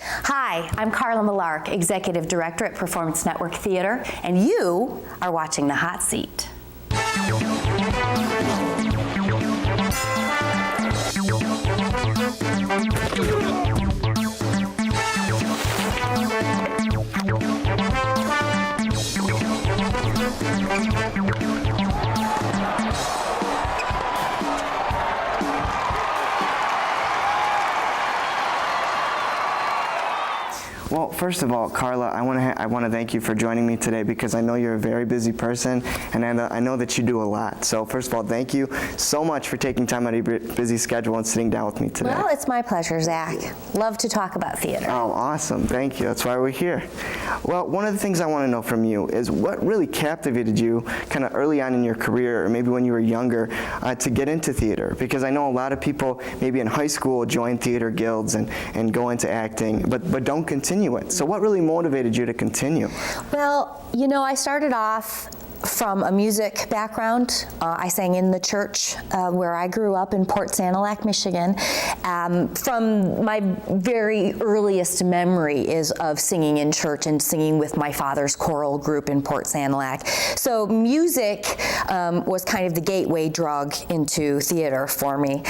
Hi, I'm Carla Milarch, Executive Director at Performance Network Theater, and you are watching The Hot Seat. Well, first of all, Carla, I want to thank you for joining me today because I know you're a very busy person, and I know that you do a lot. So first of all, thank you so much for taking time out of your busy schedule and sitting down with me today. Well, it's my pleasure, Zach. Love to talk about theater. Oh, awesome. Thank you. That's why we're here. Well, one of the things I want to know from you is what really captivated you kind of early on in your career, or maybe when you were younger, to get into theater? Because I know a lot of people maybe in high school join theater guilds and go into acting, but don't continue it. So what really motivated you to continue? Well, you know, I started off from a music background. I sang in the church where I grew up in Port Sanilac, Michigan. From my very earliest memory is of singing in church and singing with my father's choral group in Port Sanilac. So music was kind of the gateway drug into theater for me.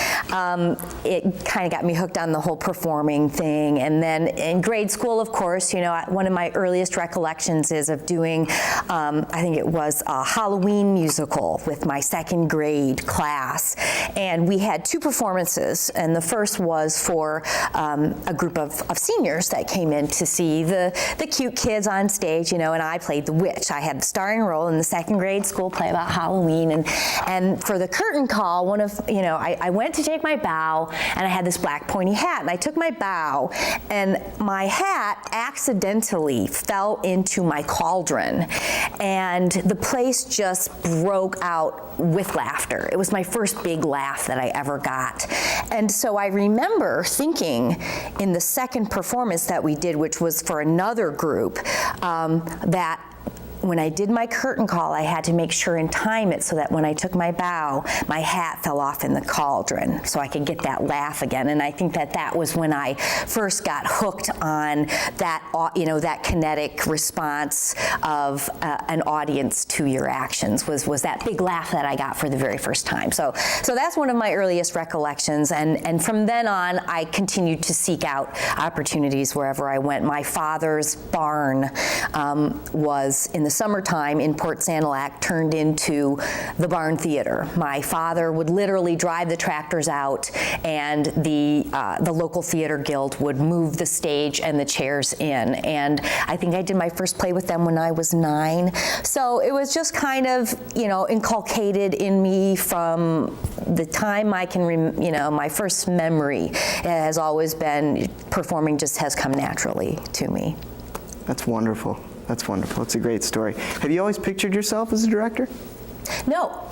It kind of got me hooked on the whole performing thing. And then in grade school, of course, you know, one of my earliest recollections is of doing, I think it was a Halloween musical with my second grade class. And we had two performances, and the first was for a group of seniors that came in to see the cute kids on stage, you know, and I played the witch. I had the starring role in the second grade school play about Halloween. And for the curtain call, I went to take my bow, and I had this black pointy hat, and I took my bow, and my hat accidentally fell into my cauldron, and the place just broke out with laughter. It was my first big laugh that I ever got. And so I remember thinking in the second performance that we did, which was for another group, that when I did my curtain call, I had to make sure and time it so that when I took my bow, my hat fell off in the cauldron so I could get that laugh again. And I think that was when I first got hooked on that, you know, that kinetic response of an audience to your actions was that big laugh that I got for the very first time. So that's one of my earliest recollections. And from then on, I continued to seek out opportunities wherever I went. My father's barn was in the summertime in Port Sanilac turned into the Barn Theater. My father would literally drive the tractors out, and the local theater guild would move the stage and the chairs in. And I think I did my first play with them when I was 9. So it was just kind of, you know, inculcated in me from the time I can, my first memory has always been performing. Just has come naturally to me. That's wonderful. That's wonderful. It's a great story. Have you always pictured yourself as a director? No,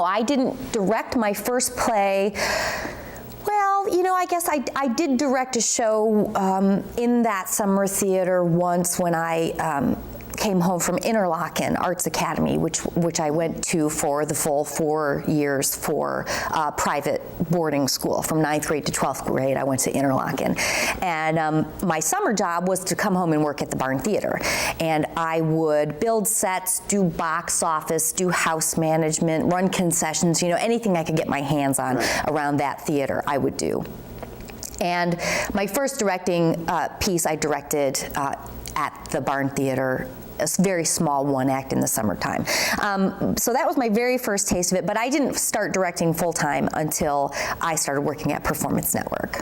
I didn't direct my first play. Well, you know, I guess I did direct a show in that summer theater once when I came home from Interlochen Arts Academy, which I went to for the full 4 years for private boarding school. From 9th grade to 12th grade, I went to Interlochen. And my summer job was to come home and work at the Barn Theater. And I would build sets, do box office, do house management, run concessions, you know, anything I could get my hands on around that theater, I would do. And my first directing piece I directed at the Barn Theater, a very small one act in the summertime. So that was my very first taste of it, but I didn't start directing full-time until I started working at Performance Network.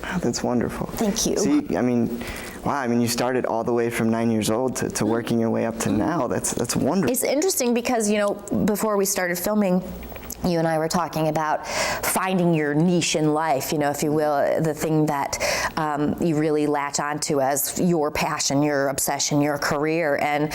Wow, that's wonderful. Thank you. See, I mean, wow, I mean, you started all the way from 9 years old to working your way up to now. That's wonderful. It's interesting because, you know, before we started filming, you and I were talking about finding your niche in life, you know, if you will, the thing that you really latch onto as your passion, your obsession, your career. And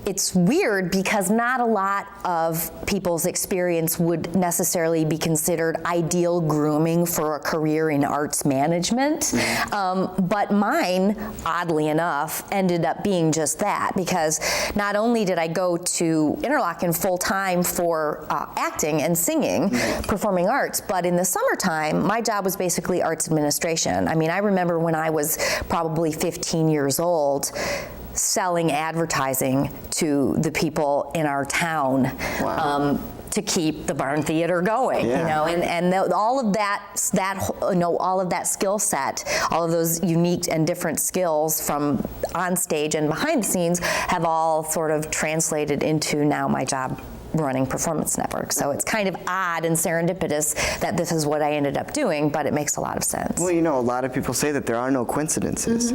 it's weird because not a lot of people's experience would necessarily be considered ideal grooming for a career in arts management. But mine, oddly enough, ended up being just that, because not only did I go to Interlochen full-time for acting and singing, performing arts, but in the summertime, my job was basically arts administration. I mean, I remember when I was probably 15 years old, selling advertising to the people in our town. Wow. To keep the Barn Theater going, Yeah. you know, and all of all of that skill set, all of those unique and different skills from on stage and behind the scenes have all sort of translated into now my job running Performance Network. So it's kind of odd and serendipitous that this is what I ended up doing, but it makes a lot of sense. Well, you know, a lot of people say that there are no coincidences,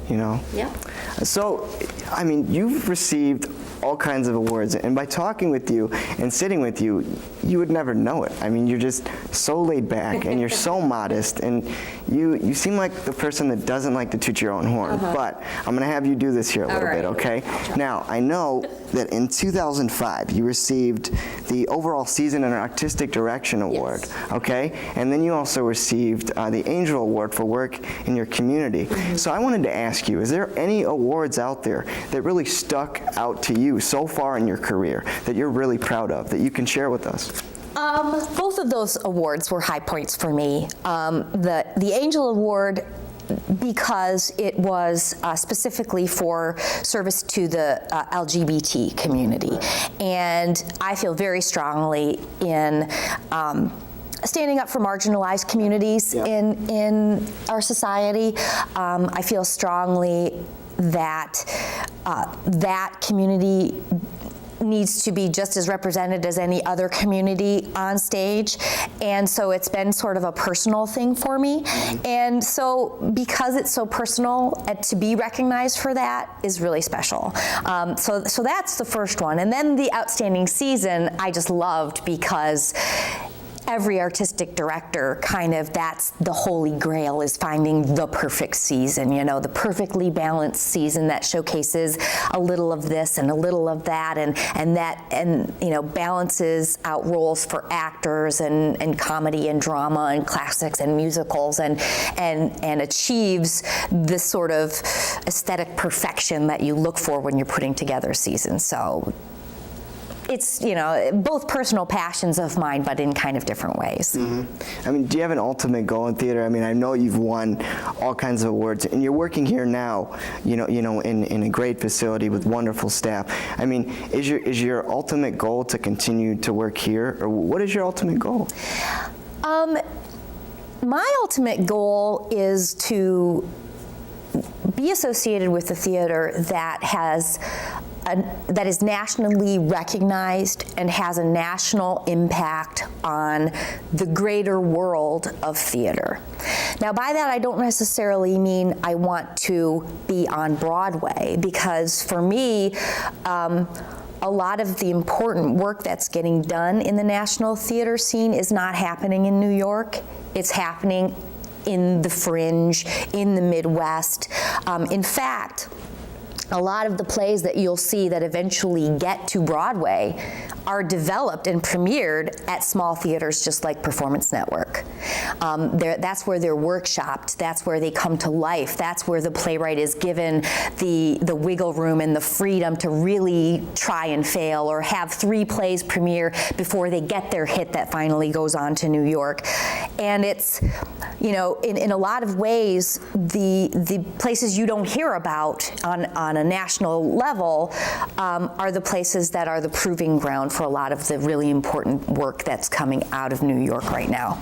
you know? Yeah. So, I mean, you've received all kinds of awards, and by talking with you and sitting with you, you would never know it. I mean, you're just so laid back and you're so modest, and you seem like the person that doesn't like to toot your own horn. But I'm going to have you do this here a little bit, okay? Now, I know that in 2005 you received the overall Season and Artistic Direction Award, okay? And then you also received the Angel Award for work in your community. So I wanted to ask you, is there any awards out there that really stuck out to you so far in your career that you're really proud of, that you can share with us? Both of those awards were high points for me. The Angel Award, because it was specifically for service to the LGBT community. And I feel very strongly in standing up for marginalized communities in our society. I feel strongly that that community needs to be just as represented as any other community on stage, and so it's been sort of a personal thing for me. And so because it's so personal, to be recognized for that is really special. So that's the first one. And then the Outstanding Season I just loved, because every artistic director kind of, that's the holy grail, is finding the perfect season, you know, the perfectly balanced season that showcases a little of this and a little of that, and you know, balances out roles for actors and comedy and drama and classics and musicals, and achieves this sort of aesthetic perfection that you look for when you're putting together a season. So it's, you know, both personal passions of mine, but in kind of different ways. I mean, do you have an ultimate goal in theater? I mean, I know you've won all kinds of awards, and you're working here now, you know, in a great facility with wonderful staff. I mean, is your ultimate goal to continue to work here, or what is your ultimate goal? My ultimate goal is to be associated with a theater that is nationally recognized and has a national impact on the greater world of theater. Now, by that, I don't necessarily mean I want to be on Broadway, because for me, a lot of the important work that's getting done in the national theater scene is not happening in New York. It's happening in the fringe, in the Midwest. In fact, a lot of the plays that you'll see that eventually get to Broadway are developed and premiered at small theaters just like Performance Network. That's where they're workshopped, that's where they come to life, that's where the playwright is given the wiggle room and the freedom to really try and fail, or have 3 plays premiere before they get their hit that finally goes on to New York. And it's, you know, in a lot of ways, the places you don't hear about on a national level are the places that are the proving ground for a lot of the really important work that's coming out of New York right now.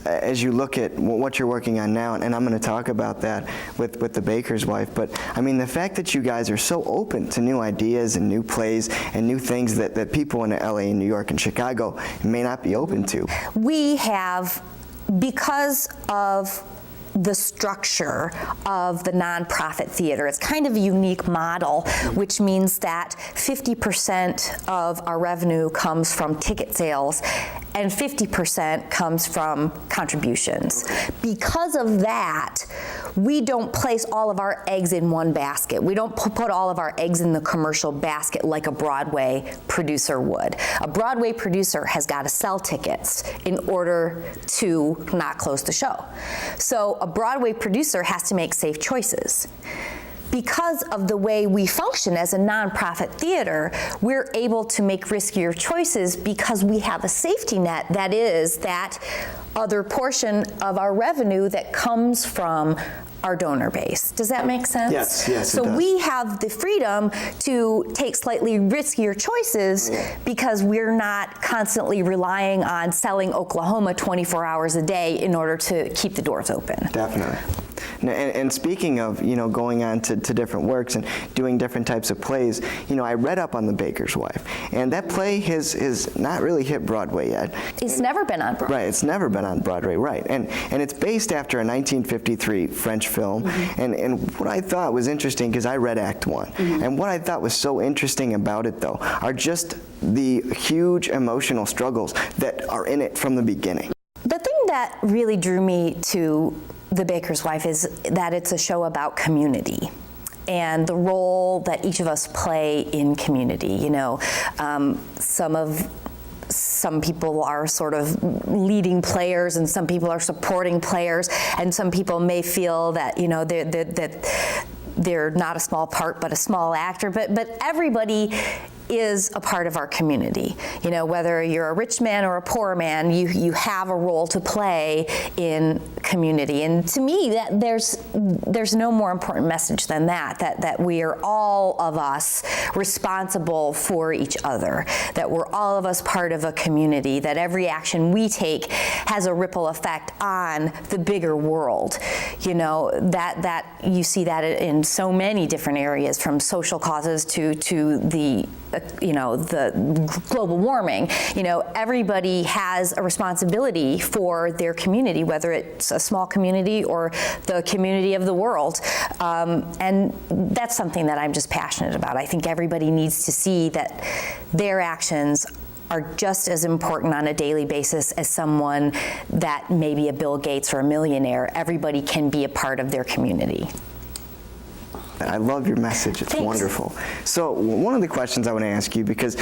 As you look at what you're working on now, and I'm going to talk about that with The Baker's Wife, but I mean, the fact that you guys are so open to new ideas and new plays and new things that people in LA and New York and Chicago may not be open to. We have, because of the structure of the nonprofit theater. It's kind of a unique model, which means that 50% of our revenue comes from ticket sales and 50% comes from contributions. Because of that, we don't place all of our eggs in one basket. We don't put all of our eggs in the commercial basket like a Broadway producer would. A Broadway producer has got to sell tickets in order to not close the show. So a Broadway producer has to make safe choices. Because of the way we function as a nonprofit theater, we're able to make riskier choices because we have a safety net, that is that other portion of our revenue that comes from our donor base. Does that make sense? Yes, so it does. we have the freedom to take slightly riskier choices because we're not constantly relying on selling Oklahoma 24 hours a day in order to keep the doors open. Definitely. And speaking of, going on to different works and doing different types of plays, I read up on The Baker's Wife, and that play has not really hit Broadway yet. It's never been on Broadway. Right, it's never been on Broadway, right. And it's based after a 1953 French film, and what I thought was interesting, because I read Act One, and what I thought was so interesting about it, though, are just the huge emotional struggles that are in it from the beginning. The thing that really drew me to The Baker's Wife is that it's a show about community and the role that each of us play in community. Some people are sort of leading players, and some people are supporting players, and some people may feel that they're not a small part but a small actor, but everybody is a part of our community. Whether you're a rich man or a poor man, you have a role to play in community. And to me, that there's no more important message than that we are all of us responsible for each other, that we're all of us part of a community, that every action we take has a ripple effect on the bigger world. That you see that in so many different areas, from social causes to the global warming. Everybody has a responsibility for their community, whether it's a small community or the community of the world. And that's something that I'm just passionate about. I think everybody needs to see that their actions are just as important on a daily basis as someone that may be a Bill Gates or a millionaire. Everybody can be a part of their community. I love your message. It's Thanks. Wonderful. So one of the questions I want to ask you, because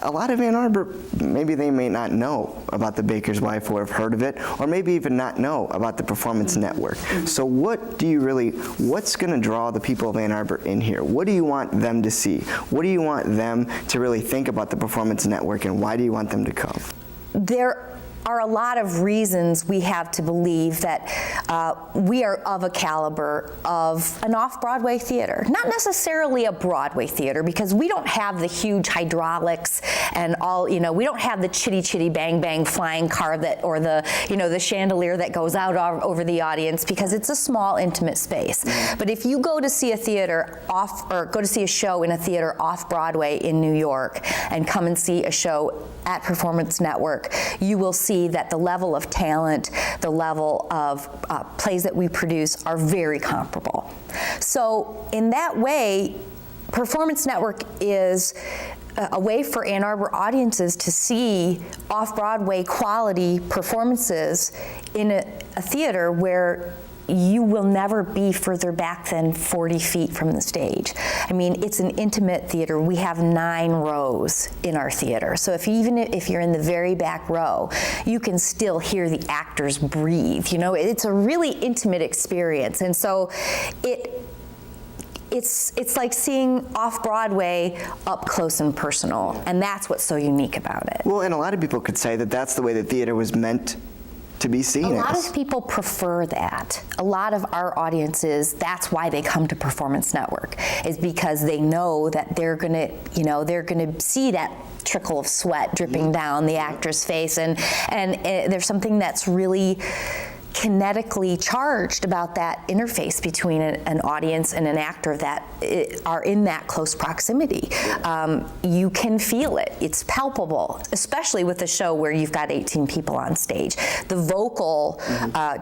a lot of Ann Arbor, maybe they may not know about The Baker's Wife or have heard of it, or maybe even not know about the Performance Network. So what's going to draw the people of Ann Arbor in here? What do you want them to see? What do you want them to really think about the Performance Network, and why do you want them to come? There are a lot of reasons we have to believe that we are of a caliber of an off-Broadway theater. Not necessarily a Broadway theater, because we don't have the huge hydraulics and all, we don't have the chitty chitty bang bang flying car or the chandelier that goes out over the audience, because it's a small, intimate space. But if you go to see a go to see a show in a theater off-Broadway in New York and come and see a show at Performance Network, you will see that the level of talent, the level of plays that we produce are very comparable. So in that way, Performance Network is a way for Ann Arbor audiences to see off-Broadway quality performances in a theater where you will never be further back than 40 feet from the stage. I mean, it's an intimate theater. We have 9 rows in our theater. So even if you're in the very back row, you can still hear the actors breathe. It's a really intimate experience. And so it's like seeing off-Broadway up close and personal. And that's what's so unique about it. Well, and a lot of people could say that that's the way the theater was meant to be seen. A lot of people prefer that. A lot of our audiences, that's why they come to Performance Network, is because they know that they're gonna see that trickle of sweat dripping down the actor's face, and there's something that's really kinetically charged about that interface between an audience and an actor that are in that close proximity. You can feel it. It's palpable, especially with a show where you've got 18 people on stage. The vocal,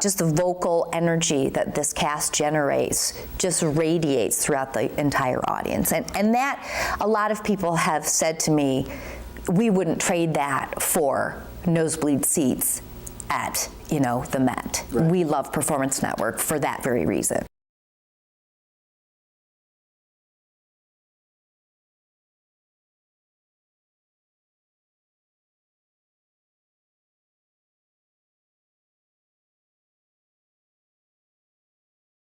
just the vocal energy that this cast generates just radiates throughout the entire audience. And that, a lot of people have said to me, we wouldn't trade that for nosebleed seats at, the Met. We love Performance Network for that very reason.